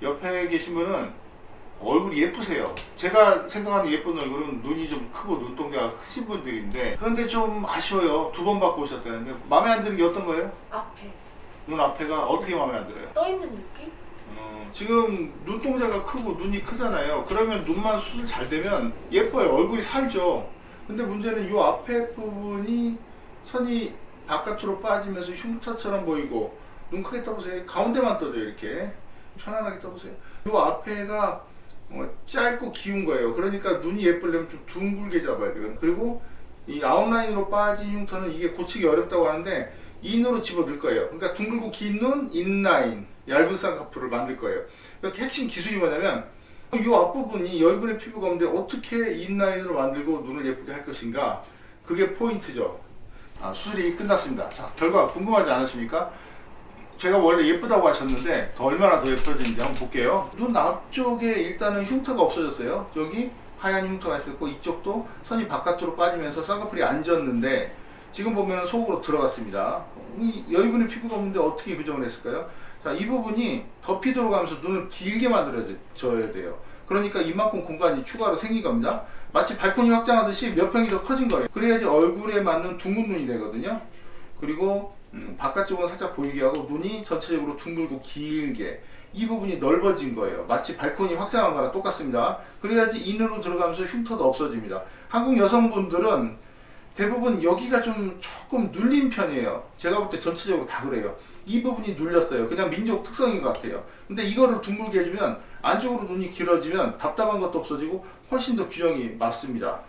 옆에 계신 분은 얼굴이 예쁘세요. 제가 생각하는 예쁜 얼굴은 눈이 좀 크고 눈동자가 크신 분들인데, 그런데 좀 아쉬워요. 2번 받고 오셨다는데 마음에 안 드는 게 어떤 거예요? 앞에 눈 앞에가 어떻게 마음에 안 들어요? 떠 있는 느낌? 지금 눈동자가 크고 눈이 크잖아요. 그러면 눈만 수술 잘 되면 예뻐요. 얼굴이 살죠. 근데 문제는 이 앞에 부분이 선이 바깥으로 빠지면서 흉터처럼 보이고, 눈 크게 떠보세요. 가운데만 떠져요. 이렇게 편안하게 떠보세요. 이 앞에가 짧고 기운 거예요. 그러니까 눈이 예쁘려면 좀 둥글게 잡아야 돼요. 그리고 이 아웃라인으로 빠진 흉터는 이게 고치기 어렵다고 하는데 인으로 집어넣을 거예요. 그러니까 둥글고 긴 눈, 인라인, 얇은 쌍꺼풀을 만들 거예요. 그러니까 핵심 기술이 뭐냐면, 이 앞부분이 여유분의 피부가 없는데 어떻게 인라인으로 만들고 눈을 예쁘게 할 것인가, 그게 포인트죠. 수술이 끝났습니다. 자, 결과 궁금하지 않으십니까? 제가 원래 예쁘다고 하셨는데 더 얼마나 더 예뻐졌는지 한번 볼게요. 눈 앞쪽에 일단은 흉터가 없어졌어요. 여기 하얀 흉터가 있었고, 이쪽도 선이 바깥으로 빠지면서 쌍꺼풀이 안 졌는데 지금 보면 속으로 들어갔습니다. 이 여유분의 피부가 없는데 어떻게 교정을 했을까요? 자, 이 부분이 덮이 들어가면서 눈을 길게 만들어줘야 돼요. 그러니까 이만큼 공간이 추가로 생긴 겁니다. 마치 발코니 확장하듯이 몇 평이 더 커진 거예요. 그래야지 얼굴에 맞는 둥근 눈이 되거든요. 그리고 바깥쪽은 살짝 보이게 하고, 눈이 전체적으로 둥글고 길게, 이 부분이 넓어진 거예요. 마치 발코니 확장한 거랑 똑같습니다. 그래야지 인으로 들어가면서 흉터도 없어집니다. 한국 여성분들은 대부분 여기가 좀 조금 눌린 편이에요. 제가 볼 때 전체적으로 다 그래요. 이 부분이 눌렸어요. 그냥 민족 특성인 것 같아요. 근데 이거를 둥글게 해주면, 안쪽으로 눈이 길어지면 답답한 것도 없어지고 훨씬 더 균형이 맞습니다.